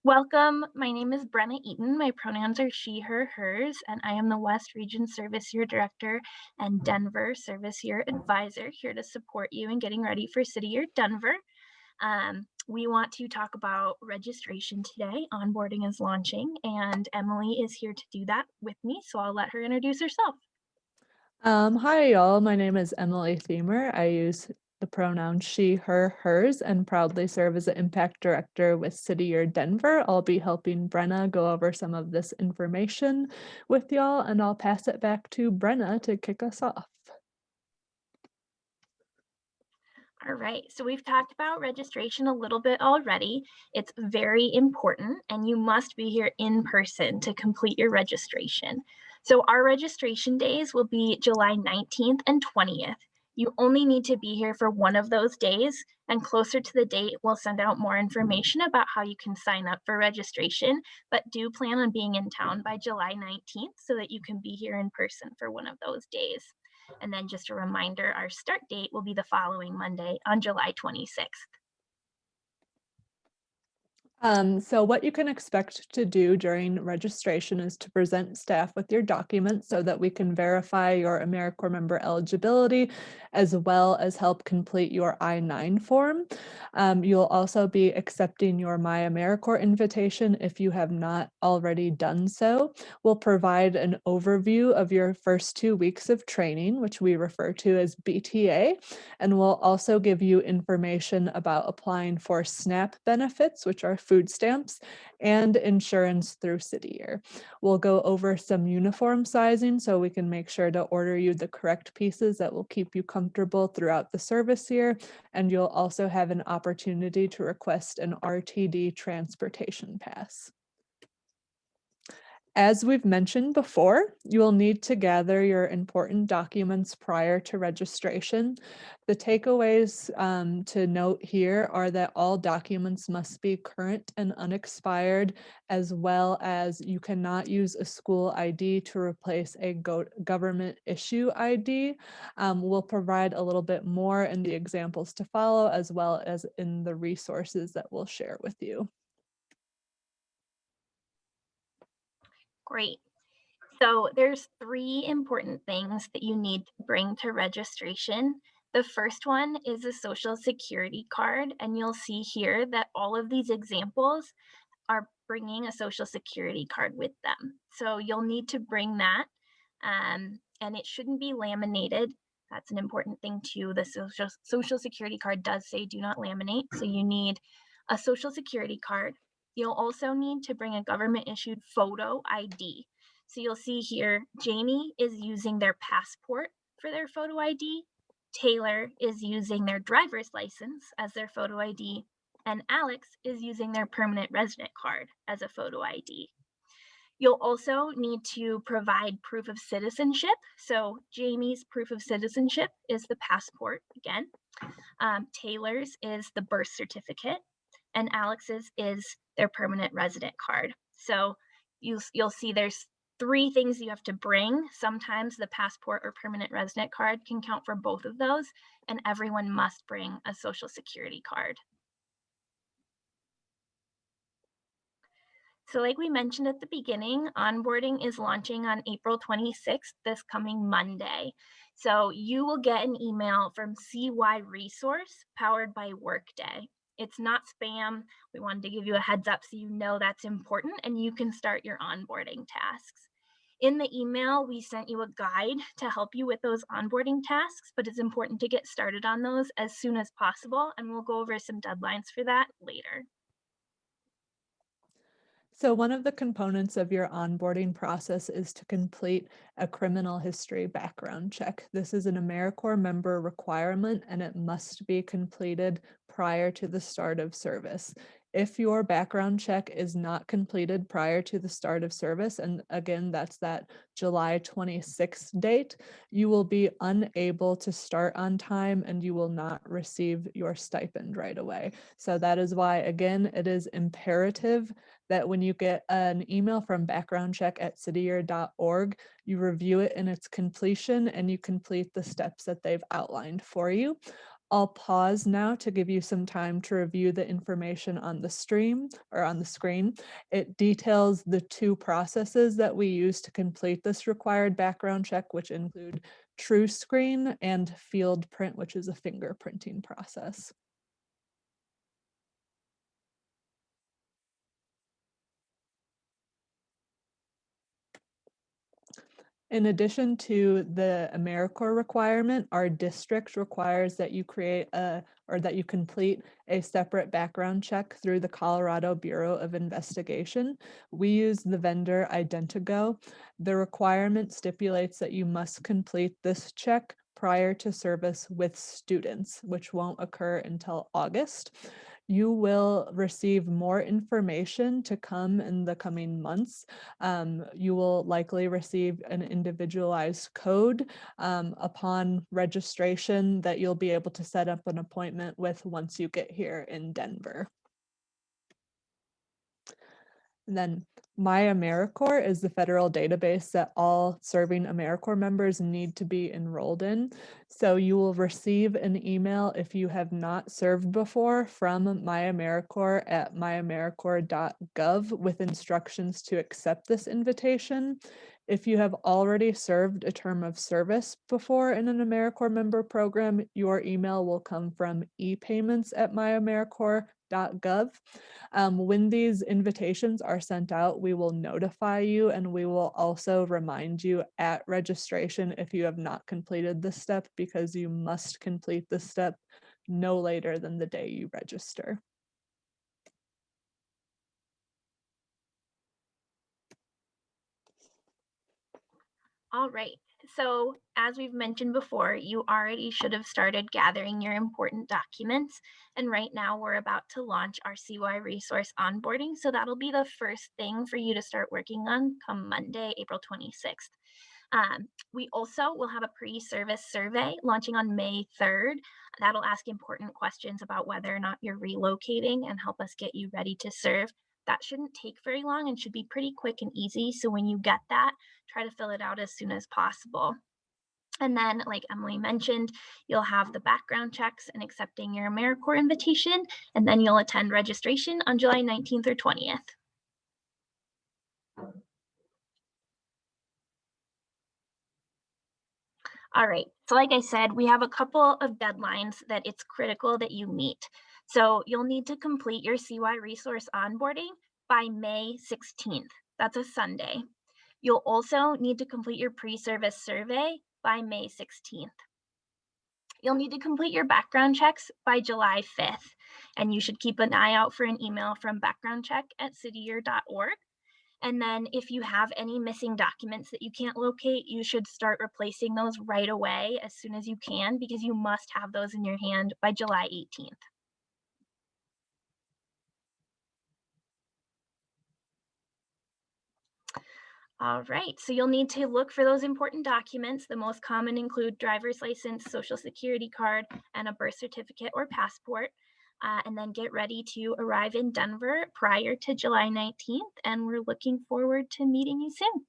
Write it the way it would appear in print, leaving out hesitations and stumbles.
Welcome. My name is Brenna Eaton. My pronouns are she, her, hers, and I am the West Region Service Year Director and Denver Service Year Advisor here to support you in getting ready for City Year Denver. We want to talk about registration today. Onboarding is launching, and Emily is here to do that with me, so I'll let her introduce herself. Hi, y'all. My name is Emily Thiemer. I use the pronoun she, her, hers, and proudly serve as an impact director with City Year Denver. I'll be helping Brenna go over some of this information with y'all, and I'll pass it back to Brenna to kick us off. All right, so we've talked about registration a little bit already. It's very important, and you must be here in person to complete your registration. So our registration days will be July 19th and 20th. You only need to be here for one of those days, and closer to the date, we'll send out more information about how you can sign up for registration, but do plan on being in town by July 19th so that you can be here in person for one of those days. And then just a reminder, our start date will be the following Monday on July 26th. So what you can expect to do during registration is to present staff with your documents so that we can verify your Americorps member eligibility, as well as help complete your I-9 form. You'll also be accepting your My Americorps invitation if you have not already done so. We'll provide an overview of your first 2 weeks of training, which we refer to as BTA, and we'll also give you information about applying for SNAP benefits, which are food stamps, and insurance through City Year. We'll go over some uniform sizing so we can make sure to order you the correct pieces that will keep you comfortable throughout the service year, and you'll also have an opportunity to request an RTD transportation pass. As we've mentioned before, you will need to gather your important documents prior to registration. The takeaways to note here are that all documents must be current and unexpired, as well as you cannot use a school ID to replace a government issue ID. We'll provide a little bit more in the examples to follow, as well as in the resources that we'll share with you. Great. So there's three important things that you need to bring to registration. The first one is a social security card, and you'll see here that all of these examples are bringing a social security card with them. So you'll need to bring that, and it shouldn't be laminated. That's an important thing too. The social security card does say do not laminate, so you need a social security card. You'll also need to bring a government issued photo ID. So you'll see here, Jamie is using their passport for their photo ID. Taylor is using their driver's license as their photo ID, and Alex is using their permanent resident card as a photo ID. You'll also need to provide proof of citizenship. So Jamie's proof of citizenship is the passport again. Taylor's is the birth certificate, and Alex's is their permanent resident card. So you'll see there's three things you have to bring. Sometimes the passport or permanent resident card can count for both of those, and everyone must bring a social security card. So like we mentioned at the beginning, onboarding is launching on April 26th, this coming Monday. So you will get an email from CY Resource powered by Workday. It's not spam. We wanted to give you a heads up so you know that's important and you can start your onboarding tasks. In the email, we sent you a guide to help you with those onboarding tasks, but it's important to get started on those as soon as possible, and we'll go over some deadlines for that later. So one of the components of your onboarding process is to complete a criminal history background check. This is an Americorps member requirement and it must be completed prior to the start of service. If your background check is not completed prior to the start of service, and again, that's that July 26th date, you will be unable to start on time and you will not receive your stipend right away. So that is why, again, it is imperative that when you get an email from backgroundcheck@cityyear.org, you review it in its completion and you complete the steps that they've outlined for you. I'll pause now to give you some time to review the information on the stream or on the screen. It details the two processes that we use to complete this required background check, which include true screen and field print, which is a fingerprinting process. In addition to the Americorps requirement, our district requires that you create a or that you complete a separate background check through the Colorado Bureau of Investigation. We use the vendor Identigo. The requirement stipulates that you must complete this check prior to service with students, which won't occur until August. You will receive more information to come in the coming months. You will likely receive an individualized code upon registration that you'll be able to set up an appointment with once you get here in Denver. And then My Americorps is the federal database that all serving Americorps members need to be enrolled in. So you will receive an email if you have not served before from My Americorps at myamericorps.gov with instructions to accept this invitation. If you have already served a term of service before in an Americorps member program, your email will come from epayments at myamericorps.gov. When these invitations are sent out, we will notify you and we will also remind you at registration if you have not completed this step because you must complete this step no later than the day you register. All right. So, as we've mentioned before, you already should have started gathering your important documents. And right now, we're about to launch our CY resource onboarding. So, that'll be the first thing for you to start working on come Monday, April 26th. We also will have a pre service survey launching on May 3rd. That'll ask important questions about whether or not you're relocating and help us get you ready to serve. That shouldn't take very long and should be pretty quick and easy. So when you get that, try to fill it out as soon as possible. And then, like Emily mentioned, you'll have the background checks and accepting your AmeriCorps invitation, and then you'll attend registration on July 19th or 20th. All right. So, like I said, we have a couple of deadlines that it's critical that you meet. So, you'll need to complete your CY resource onboarding by May 16th. That's a Sunday. You'll also need to complete your pre service survey by May 16th. You'll need to complete your background checks by July 5th. And you should keep an eye out for an email from backgroundcheck@cityyear.org. And then if you have any missing documents that you can't locate, you should start replacing those right away as soon as you can because you must have those in your hand by July 18th. All right, so you'll need to look for those important documents. The most common include driver's license, social security card, and a birth certificate or passport. And then get ready to arrive in Denver prior to July 19th. And we're looking forward to meeting you soon.